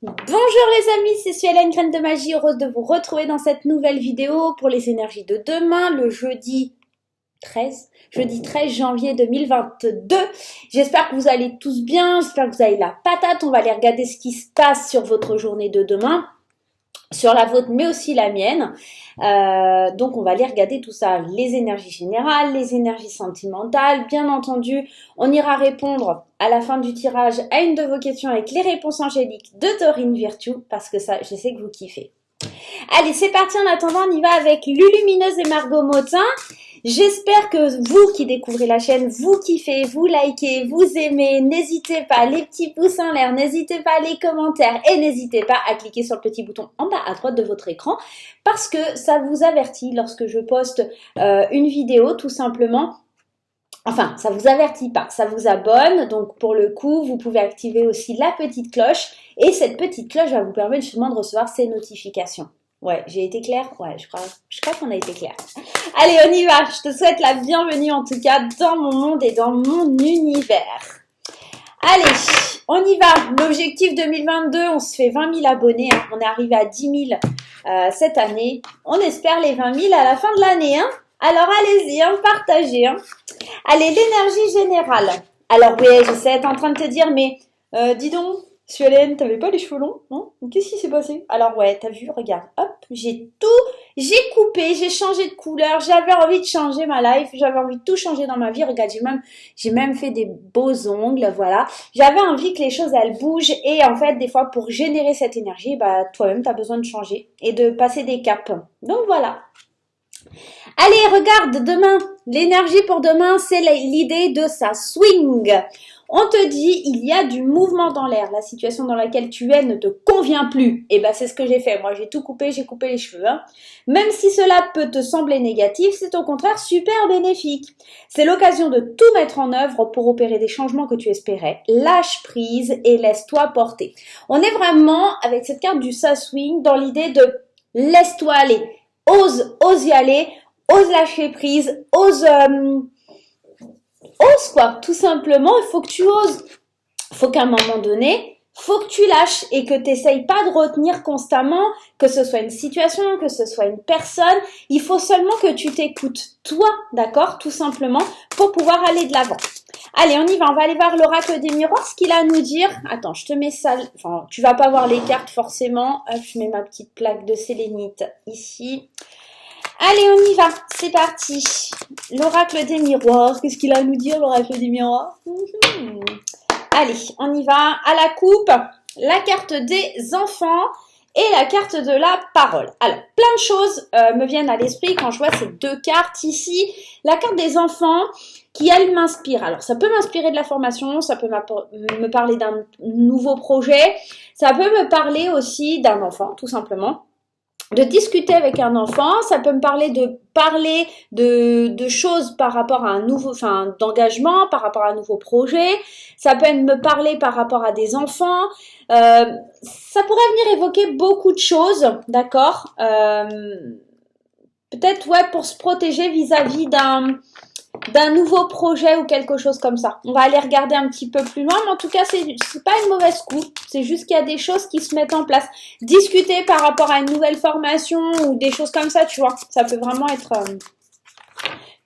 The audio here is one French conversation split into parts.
Bonjour les amis, c'est Suelen, Graine de Magie, heureuse de vous retrouver dans cette nouvelle vidéo pour les énergies de demain, le jeudi 13 janvier 2022. J'espère que vous allez tous bien, j'espère que vous avez la patate. On va aller regarder ce qui se passe sur votre journée de demain, sur la vôtre mais aussi la mienne. Donc on va aller regarder tout ça, les énergies générales, les énergies sentimentales. Bien entendu, on ira répondre à la fin du tirage à une de vos questions avec les réponses angéliques de Dorine Virtue, parce que ça, je sais que vous kiffez. Allez, c'est parti. En attendant, on y va avec Lulumineuse et Margot Motin. J'espère que vous qui découvrez la chaîne, vous kiffez, vous likez, vous aimez. N'hésitez pas, les petits pouces en l'air, n'hésitez pas les commentaires et n'hésitez pas à cliquer sur le petit bouton en bas à droite de votre écran parce que ça vous avertit lorsque je poste une vidéo tout simplement. Enfin, ça vous avertit pas, ça vous abonne. Donc pour le coup, vous pouvez activer aussi la petite cloche et cette petite cloche va vous permettre justement de recevoir ces notifications. Ouais, j'ai été claire? Ouais, je crois qu'on a été clair. Allez, on y va. Je te souhaite la bienvenue en tout cas dans mon monde et dans mon univers. Allez, on y va. L'objectif 2022, on se fait 20 000 abonnés. Hein. On est arrivé à 10 000 cette année. On espère les 20 000 à la fin de l'année. Hein. Alors allez-y, hein, partagez. Hein. Allez, l'énergie générale. Alors oui, je sais, être en train de te dire, mais dis donc, Suelen, t'avais pas les cheveux longs, non? Qu'est-ce qui s'est passé? Alors ouais, t'as vu, regarde, hop, j'ai coupé, j'ai changé de couleur, j'avais envie de changer ma life, j'avais envie de tout changer dans ma vie. Regarde, j'ai même fait des beaux ongles, voilà. J'avais envie que les choses, elles bougent et en fait, des fois, pour générer cette énergie, bah, toi-même, t'as besoin de changer et de passer des caps. Donc voilà. Allez, regarde, demain, l'énergie pour demain, c'est l'idée de ça swing. On te dit, il y a du mouvement dans l'air. La situation dans laquelle tu es ne te convient plus. Et ben, c'est ce que j'ai fait. Moi, j'ai tout coupé, j'ai coupé les cheveux. Hein. Même si cela peut te sembler négatif, c'est au contraire super bénéfique. C'est l'occasion de tout mettre en œuvre pour opérer des changements que tu espérais. Lâche prise et laisse-toi porter. On est vraiment, avec cette carte du ça swing, dans l'idée de laisse-toi aller. Ose y aller. Ose lâcher prise, ose quoi, tout simplement, il faut que tu oses. Il faut qu'à un moment donné, faut que tu lâches et que tu n'essayes pas de retenir constamment, que ce soit une situation, que ce soit une personne. Il faut seulement que tu t'écoutes, toi, d'accord, tout simplement, pour pouvoir aller de l'avant. Allez, on y va, on va aller voir l'oracle des miroirs, ce qu'il a à nous dire. Attends, je te mets ça, enfin, tu vas pas voir les cartes forcément. Hop, je mets ma petite plaque de sélénite ici. Allez, on y va, c'est parti. L'oracle des miroirs, qu'est-ce qu'il a à nous dire, l'oracle des miroirs? Allez, on y va. À la coupe, la carte des enfants et la carte de la parole. Alors, plein de choses me viennent à l'esprit quand je vois ces deux cartes ici. La carte des enfants qui, elle, m'inspire. Alors, ça peut m'inspirer de la formation, ça peut me parler d'un nouveau projet, ça peut me parler aussi d'un enfant, tout simplement. De discuter avec un enfant, ça peut me parler de choses par rapport à un nouveau, enfin, d'engagement, par rapport à un nouveau projet. Ça peut me parler par rapport à des enfants. Ça pourrait venir évoquer beaucoup de choses, d'accord. Peut-être, ouais, pour se protéger vis-à-vis d'un nouveau projet ou quelque chose comme ça. On va aller regarder un petit peu plus loin, mais en tout cas, c'est pas une mauvaise coup. C'est juste qu'il y a des choses qui se mettent en place. Discuter par rapport à une nouvelle formation ou des choses comme ça, tu vois. Ça peut vraiment être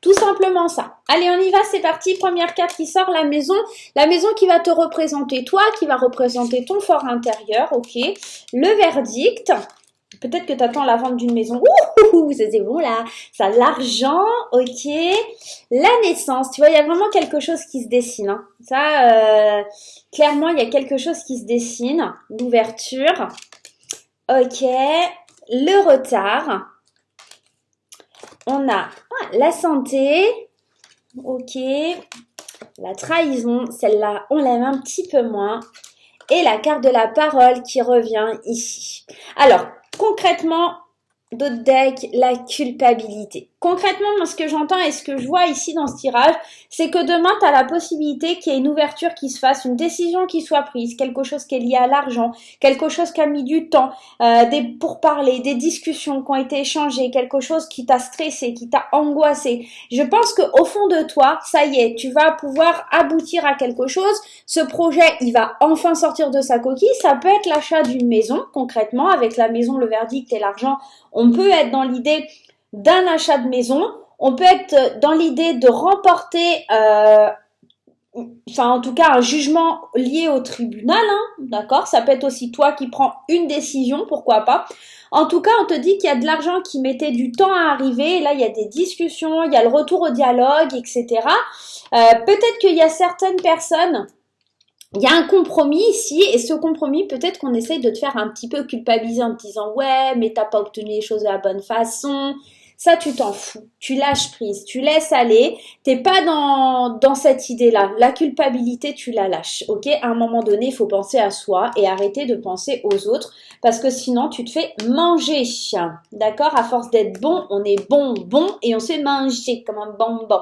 tout simplement ça. Allez, on y va, c'est parti. Première carte qui sort, la maison. La maison qui va te représenter toi, qui va représenter ton fort intérieur, ok. Le verdict. Peut-être que tu attends la vente d'une maison. Ouh, c'est bon là. Ça, l'argent, ok. La naissance, tu vois, il y a vraiment quelque chose qui se dessine. Hein. Ça, clairement, il y a quelque chose qui se dessine. L'ouverture. Ok. Le retard. On a la santé. Ok. La trahison. Celle-là, on l'aime un petit peu moins. Et la carte de la parole qui revient ici. Alors, concrètement, d'autres decks, la culpabilité. Concrètement, moi, ce que j'entends et ce que je vois ici dans ce tirage, c'est que demain, tu as la possibilité qu'il y ait une ouverture qui se fasse, une décision qui soit prise, quelque chose qui est lié à l'argent, quelque chose qui a mis du temps, des pourparlers, des discussions qui ont été échangées, quelque chose qui t'a stressé, qui t'a angoissé. Je pense qu'au fond de toi, ça y est, tu vas pouvoir aboutir à quelque chose. Ce projet, il va enfin sortir de sa coquille. Ça peut être l'achat d'une maison, concrètement, avec la maison, le verdict et l'argent. On peut être dans l'idée d'un achat de maison, on peut être dans l'idée de remporter, en tout cas un jugement lié au tribunal, hein, d'accord? Ça peut être aussi toi qui prends une décision, pourquoi pas. En tout cas, on te dit qu'il y a de l'argent qui mettait du temps à arriver, là il y a des discussions, il y a le retour au dialogue, etc. Peut-être qu'il y a certaines personnes, il y a un compromis ici, et ce compromis, peut-être qu'on essaye de te faire un petit peu culpabiliser en te disant « Ouais, mais t'as pas obtenu les choses de la bonne façon ». Ça, tu t'en fous. Tu lâches prise, tu laisses aller. T'es pas dans cette idée-là. La culpabilité, tu la lâches, ok? À un moment donné, il faut penser à soi et arrêter de penser aux autres parce que sinon, tu te fais manger. D'accord? À force d'être bon, on est bon et on se fait manger comme un bonbon.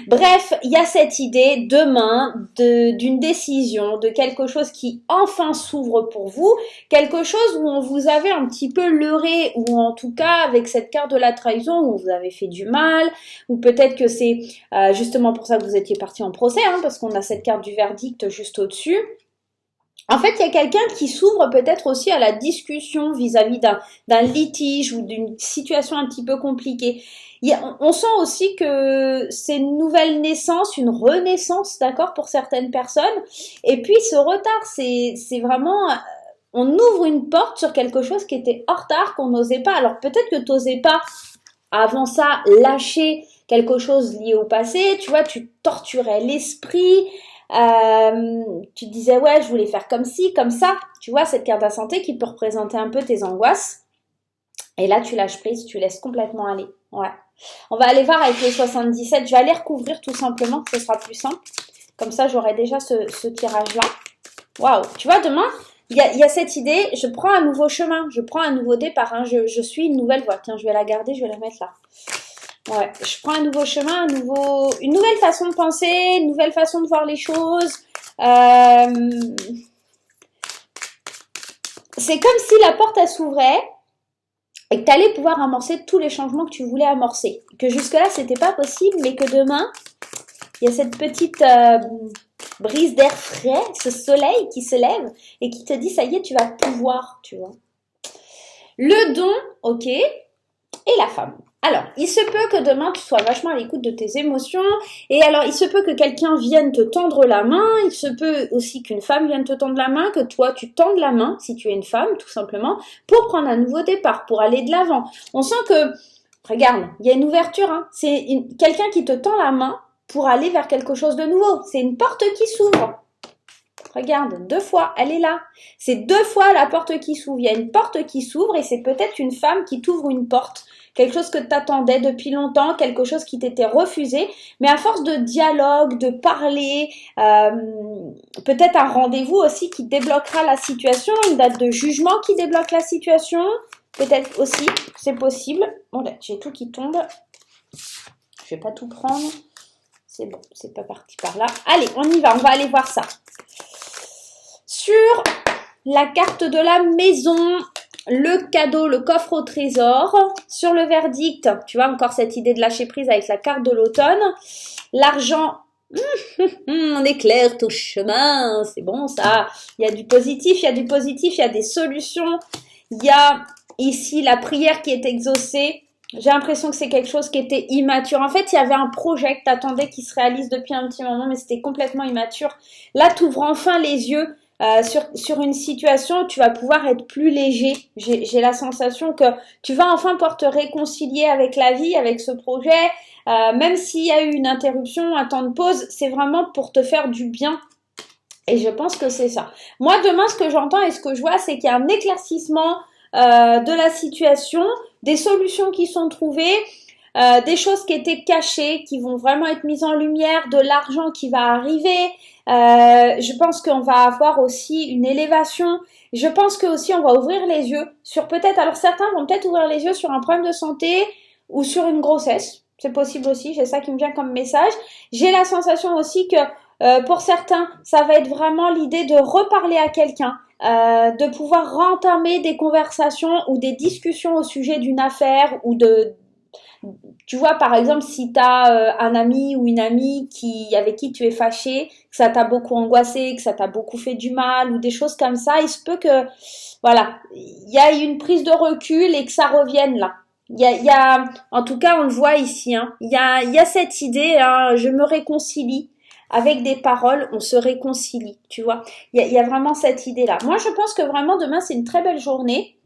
Bref, il y a cette idée demain d'une décision, de quelque chose qui enfin s'ouvre pour vous, quelque chose où on vous avait un petit peu leurré, ou en tout cas avec cette carte de la trahison où vous avez fait du mal, ou peut-être que c'est justement pour ça que vous étiez parti en procès, hein, parce qu'on a cette carte du verdict juste au-dessus. En fait, il y a quelqu'un qui s'ouvre peut-être aussi à la discussion vis-à-vis d'un litige ou d'une situation un petit peu compliquée. On sent aussi que c'est une nouvelle naissance, une renaissance, d'accord, pour certaines personnes. Et puis, ce retard, c'est vraiment... On ouvre une porte sur quelque chose qui était en retard, qu'on n'osait pas. Alors, peut-être que tu n'osais pas, avant ça, lâcher quelque chose lié au passé. Tu vois, tu torturais l'esprit. Tu te disais ouais je voulais faire comme ci, comme ça, tu vois cette carte de la santé qui peut représenter un peu tes angoisses et là tu lâches prise, tu laisses complètement aller. Ouais, on va aller voir avec les 77, je vais aller recouvrir tout simplement, ce sera plus simple, comme ça j'aurai déjà ce tirage là. Waouh, tu vois demain il y a cette idée, je prends un nouveau chemin, je prends un nouveau départ, hein, je suis une nouvelle voie. Tiens, je vais la garder, je vais la mettre là. Ouais, je prends un nouveau chemin, une nouvelle façon de penser, une nouvelle façon de voir les choses. C'est comme si la porte elle s'ouvrait et que tu allais pouvoir amorcer tous les changements que tu voulais amorcer. Que jusque-là, c'était pas possible, mais que demain, il y a cette petite brise d'air frais, ce soleil qui se lève et qui te dit, ça y est, tu vas pouvoir, tu vois. Le don, ok, et la femme. Alors, il se peut que demain, tu sois vachement à l'écoute de tes émotions. Et alors, il se peut que quelqu'un vienne te tendre la main. Il se peut aussi qu'une femme vienne te tendre la main, que toi, tu tendes la main, si tu es une femme, tout simplement, pour prendre un nouveau départ, pour aller de l'avant. On sent que, regarde, il y a une ouverture. Hein. C'est quelqu'un qui te tend la main pour aller vers quelque chose de nouveau. C'est une porte qui s'ouvre. Regarde, 2 fois, elle est là. C'est 2 fois la porte qui s'ouvre. Il y a une porte qui s'ouvre et c'est peut-être une femme qui t'ouvre une porte. Quelque chose que tu attendais depuis longtemps, quelque chose qui t'était refusé. Mais à force de dialogue, de parler, peut-être un rendez-vous aussi qui débloquera la situation, une date de jugement qui débloque la situation. Peut-être aussi, c'est possible. Bon là, j'ai tout qui tombe. Je vais pas tout prendre. C'est bon, c'est pas parti par là. Allez, on y va, on va aller voir ça. Sur la carte de la maison, le cadeau, le coffre au trésor. Sur le verdict, tu vois encore cette idée de lâcher prise avec la carte de l'automne. L'argent, on éclaire tout chemin, c'est bon ça. Il y a du positif, il y a du positif, il y a des solutions. Il y a ici la prière qui est exaucée. J'ai l'impression que c'est quelque chose qui était immature. En fait, il y avait un projet que tu attendais qui se réalise depuis un petit moment, mais c'était complètement immature. Là, tu ouvres enfin les yeux sur une situation où tu vas pouvoir être plus léger. J'ai la sensation que tu vas enfin pouvoir te réconcilier avec la vie, avec ce projet. Même s'il y a eu une interruption, un temps de pause, c'est vraiment pour te faire du bien. Et je pense que c'est ça. Moi, demain, ce que j'entends et ce que je vois, c'est qu'il y a un éclaircissement de la situation, des solutions qui sont trouvées, des choses qui étaient cachées, qui vont vraiment être mises en lumière, de l'argent qui va arriver, Je pense qu'on va avoir aussi une élévation. Je pense que aussi on va ouvrir les yeux sur peut-être, alors certains vont peut-être ouvrir les yeux sur un problème de santé ou sur une grossesse. C'est possible aussi, j'ai ça qui me vient comme message. J'ai la sensation aussi que pour certains, ça va être vraiment l'idée de reparler à quelqu'un, de pouvoir rentamer des conversations ou des discussions au sujet d'une affaire ou tu vois, par exemple, si tu as un ami ou une amie avec qui tu es fâché, que ça t'a beaucoup angoissé, que ça t'a beaucoup fait du mal ou des choses comme ça, il se peut que, voilà, il y a une prise de recul et que ça revienne là. En tout cas, on le voit ici, hein, il y a cette idée, hein, je me réconcilie. Avec des paroles, on se réconcilie, tu vois. Il y a vraiment cette idée-là. Moi, je pense que vraiment demain, c'est une très belle journée.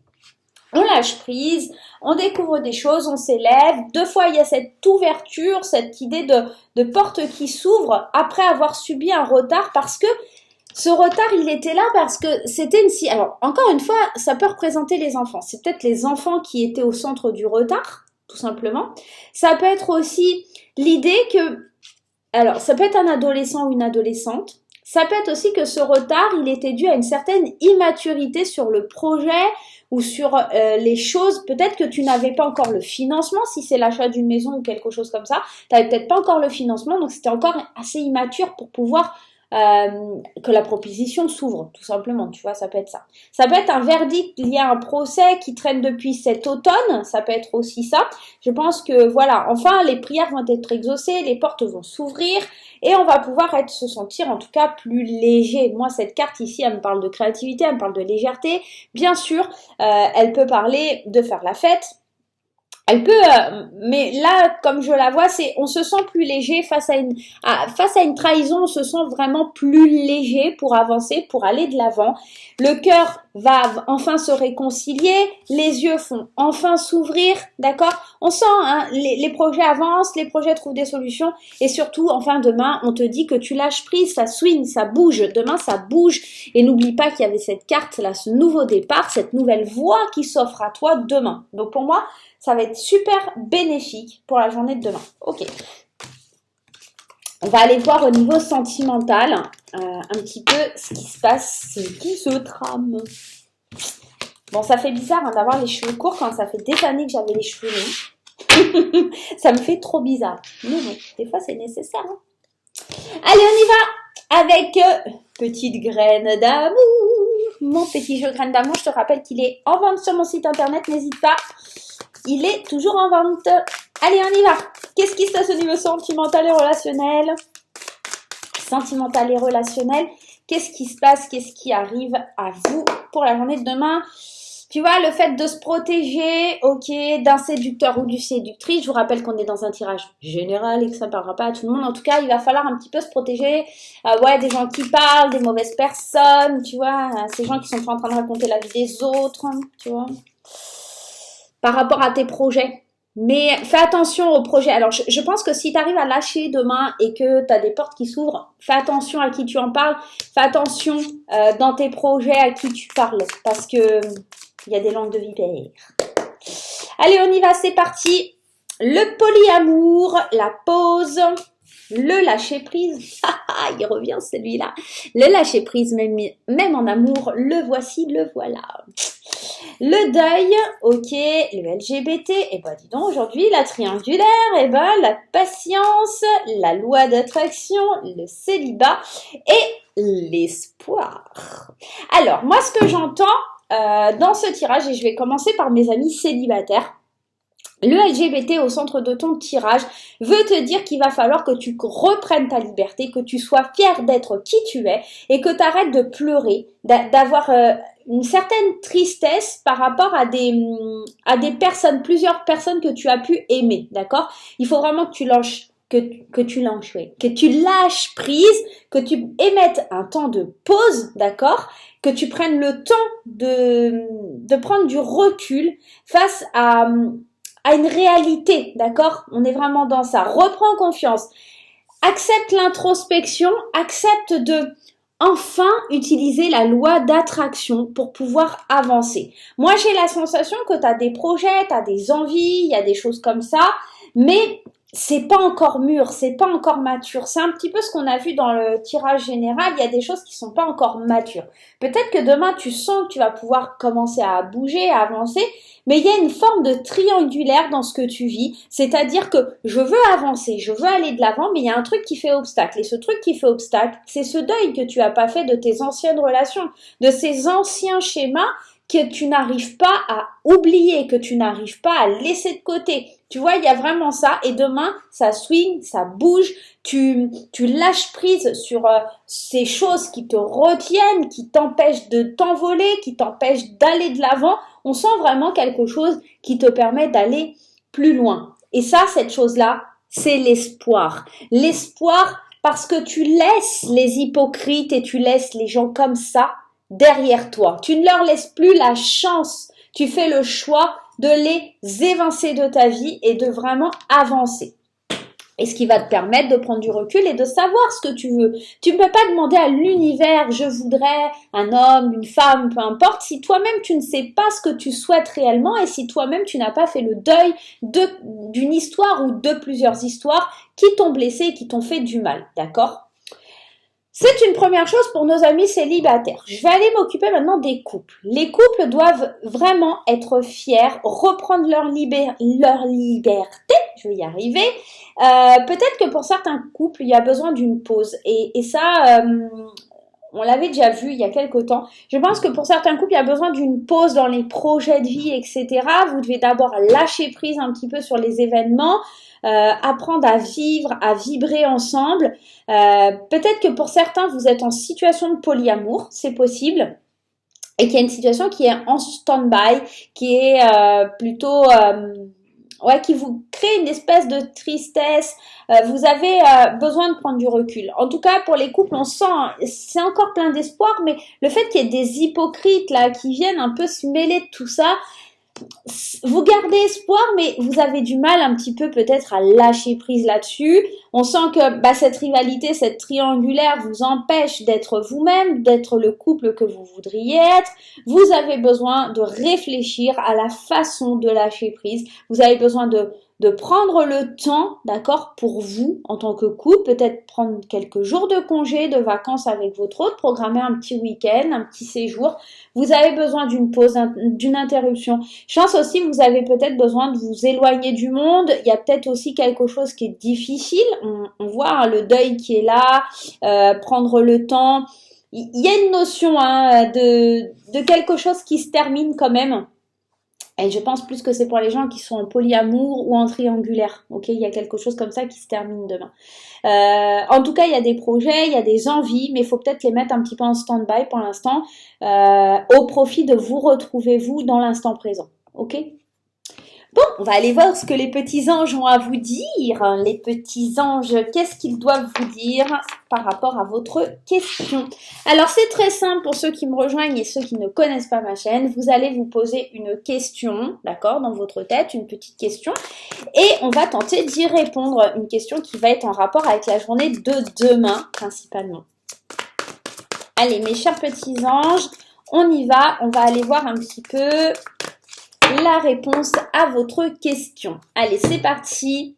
On lâche prise, on découvre des choses, on s'élève. Deux fois, il y a cette ouverture, cette idée de porte qui s'ouvre après avoir subi un retard parce que ce retard, il était là parce que c'était une... Alors, encore une fois, ça peut représenter les enfants. C'est peut-être les enfants qui étaient au centre du retard, tout simplement. Ça peut être aussi l'idée que... Alors, ça peut être un adolescent ou une adolescente. Ça peut être aussi que ce retard, il était dû à une certaine immaturité sur le projet ou sur les choses. Peut-être que tu n'avais pas encore le financement, si c'est l'achat d'une maison ou quelque chose comme ça. Tu n'avais peut-être pas encore le financement, donc c'était encore assez immature pour pouvoir que la proposition s'ouvre, tout simplement, tu vois, ça peut être ça. Ça peut être un verdict lié à un procès qui traîne depuis cet automne, ça peut être aussi ça. Je pense que, voilà, enfin, les prières vont être exaucées, les portes vont s'ouvrir et on va pouvoir se sentir, en tout cas, plus léger. Moi, cette carte ici, elle me parle de créativité, elle me parle de légèreté. Bien sûr, elle peut parler de faire la fête. Elle peut, mais là, comme je la vois, on se sent plus léger face à une trahison, on se sent vraiment plus léger pour avancer, pour aller de l'avant. Le cœur va enfin se réconcilier, les yeux font enfin s'ouvrir, d'accord? On sent, hein, les projets avancent, les projets trouvent des solutions et surtout, enfin, demain, on te dit que tu lâches prise, ça swing, ça bouge. Demain, ça bouge et n'oublie pas qu'il y avait cette carte là, ce nouveau départ, cette nouvelle voie qui s'offre à toi demain. Donc pour moi, ça va être super bénéfique pour la journée de demain. Ok. On va aller voir au niveau sentimental un petit peu ce qui se passe, ce qui se trame. Bon, ça fait bizarre hein, d'avoir les cheveux courts quand ça fait des années que j'avais les cheveux longs. Ça me fait trop bizarre. Mais bon, des fois c'est nécessaire. Hein. Allez, on y va avec petite graine d'amour. Mon petit jeu graine d'amour, je te rappelle qu'il est en vente sur mon site internet, n'hésite pas. Il est toujours en vente. Allez, on y va. Qu'est-ce qui se passe au niveau sentimental et relationnel? Sentimental et relationnel. Qu'est-ce qui se passe? Qu'est-ce qui arrive à vous pour la journée de demain? Tu vois, le fait de se protéger, ok, d'un séducteur ou du séductrice. Je vous rappelle qu'on est dans un tirage général et que ça ne parlera pas à tout le monde. En tout cas, il va falloir un petit peu se protéger. Ouais, des gens qui parlent, des mauvaises personnes, tu vois. Ces gens qui sont en train de raconter la vie des autres, tu vois. Par rapport à tes projets. Mais fais attention aux projets. Alors, je pense que si tu arrives à lâcher demain et que tu as des portes qui s'ouvrent, fais attention à qui tu en parles. Fais attention dans tes projets à qui tu parles. Parce que il y a des langues de vipère. Allez, on y va, c'est parti. Le polyamour, la pause, le lâcher prise. Il revient celui-là. Le lâcher prise, même en amour, le voici, le voilà. Le deuil, ok, le LGBT, et ben dis donc aujourd'hui la triangulaire, et ben la patience, la loi d'attraction, le célibat et l'espoir. Alors moi ce que j'entends dans ce tirage, et je vais commencer par mes amis célibataires, le LGBT au centre de ton tirage veut te dire qu'il va falloir que tu reprennes ta liberté, que tu sois fier d'être qui tu es et que tu arrêtes de pleurer, d'avoir une certaine tristesse par rapport à des personnes, plusieurs personnes que tu as pu aimer, d'accord? Il faut vraiment que tu lâches. Que tu lâches prise, que tu émettes un temps de pause, d'accord? Que tu prennes le temps de prendre du recul face à une réalité, d'accord? On est vraiment dans ça. Reprends confiance. Accepte l'introspection, accepte de enfin utiliser la loi d'attraction pour pouvoir avancer. Moi, j'ai la sensation que tu as des projets, tu as des envies, il y a des choses comme ça, mais c'est pas encore mûr, c'est pas encore mature. C'est un petit peu ce qu'on a vu dans le tirage général. Il y a des choses qui sont pas encore matures. Peut-être que demain, tu sens que tu vas pouvoir commencer à bouger, à avancer, mais il y a une forme de triangulaire dans ce que tu vis. C'est-à-dire que je veux avancer, je veux aller de l'avant, mais il y a un truc qui fait obstacle. Et ce truc qui fait obstacle, c'est ce deuil que tu as pas fait de tes anciennes relations, de ces anciens schémas que tu n'arrives pas à oublier, que tu n'arrives pas à laisser de côté. Tu vois, il y a vraiment ça. Et demain, ça swing, ça bouge. Tu lâches prise sur ces choses qui te retiennent, qui t'empêchent de t'envoler, qui t'empêchent d'aller de l'avant. On sent vraiment quelque chose qui te permet d'aller plus loin. Et ça, cette chose-là, c'est l'espoir. L'espoir parce que tu laisses les hypocrites et tu laisses les gens comme ça derrière toi. Tu ne leur laisses plus la chance. Tu fais le choix de les évincer de ta vie et de vraiment avancer. Et ce qui va te permettre de prendre du recul et de savoir ce que tu veux. Tu ne peux pas demander à l'univers, je voudrais un homme, une femme, peu importe, si toi-même tu ne sais pas ce que tu souhaites réellement et si toi-même tu n'as pas fait le deuil d'une histoire ou de plusieurs histoires qui t'ont blessé et qui t'ont fait du mal. D'accord ? C'est une première chose pour nos amis célibataires. Je vais aller m'occuper maintenant des couples. Les couples doivent vraiment être fiers, reprendre leur liberté, je vais y arriver. Peut-être que pour certains couples, il y a besoin d'une pause. Et ça, on l'avait déjà vu il y a quelque temps. Je pense que pour certains couples, il y a besoin d'une pause dans les projets de vie, etc. Vous devez d'abord lâcher prise un petit peu sur les événements, apprendre à vivre, à vibrer ensemble. Peut-être que pour certains, vous êtes en situation de polyamour, c'est possible. Et qu'il y a une situation qui est en stand-by, qui est plutôt... qui vous crée une espèce de tristesse. Vous avez besoin de prendre du recul. En tout cas, pour les couples, on sent, c'est encore plein d'espoir, mais le fait qu'il y ait des hypocrites là qui viennent un peu se mêler de tout ça, vous gardez espoir, mais vous avez du mal un petit peu peut-être à lâcher prise là-dessus. On sent que cette rivalité, cette triangulaire vous empêche d'être vous-même, d'être le couple que vous voudriez être. Vous avez besoin de réfléchir à la façon de lâcher prise. Vous avez besoin de prendre le temps, d'accord, pour vous en tant que couple, peut-être prendre quelques jours de congé, de vacances avec votre autre, programmer un petit week-end, un petit séjour. Vous avez besoin d'une pause, d'une interruption. Je pense aussi que vous avez peut-être besoin de vous éloigner du monde. Il y a peut-être aussi quelque chose qui est difficile. On voit le deuil qui est là, prendre le temps. Il y a une notion de quelque chose qui se termine quand même. Et je pense plus que c'est pour les gens qui sont en polyamour ou en triangulaire. Ok, il y a quelque chose comme ça qui se termine demain. En tout cas, il y a des projets, il y a des envies, mais il faut peut-être les mettre un petit peu en stand-by pour l'instant, au profit de vous retrouver vous dans l'instant présent. Ok ? Bon, on va aller voir ce que les petits anges ont à vous dire. Les petits anges, qu'est-ce qu'ils doivent vous dire par rapport à votre question? Alors, c'est très simple pour ceux qui me rejoignent et ceux qui ne connaissent pas ma chaîne. Vous allez vous poser une question, d'accord, dans votre tête, une petite question. Et on va tenter d'y répondre. Une question qui va être en rapport avec la journée de demain, principalement. Allez, mes chers petits anges, on y va. On va aller voir un petit peu la réponse à votre question. Allez, c'est parti.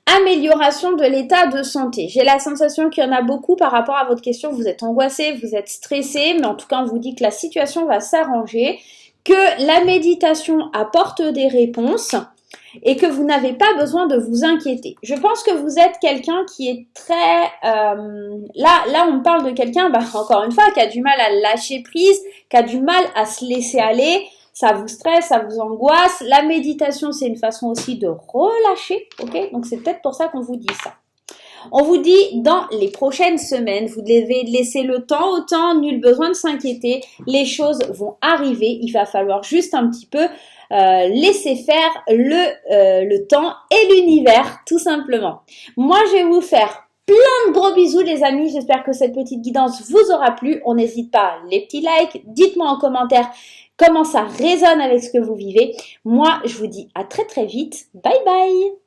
Amélioration de l'état de santé. J'ai la sensation qu'il y en a beaucoup par rapport à votre question. Vous êtes angoissé, vous êtes stressé, mais en tout cas, on vous dit que la situation va s'arranger, que la méditation apporte des réponses et que vous n'avez pas besoin de vous inquiéter. Je pense que vous êtes quelqu'un qui est très... Là, on parle de quelqu'un, encore une fois, qui a du mal à lâcher prise, qui a du mal à se laisser aller. Ça vous stresse, ça vous angoisse. La méditation, c'est une façon aussi de relâcher, ok? Donc, c'est peut-être pour ça qu'on vous dit ça. On vous dit, dans les prochaines semaines, vous devez laisser le temps au temps, nul besoin de s'inquiéter. Les choses vont arriver, il va falloir juste un petit peu laisser faire le temps et l'univers, tout simplement. Moi, je vais vous faire plein de gros bisous les amis, j'espère que cette petite guidance vous aura plu. On n'hésite pas, les petits likes, dites-moi en commentaire comment ça résonne avec ce que vous vivez. Moi, je vous dis à très très vite. Bye bye!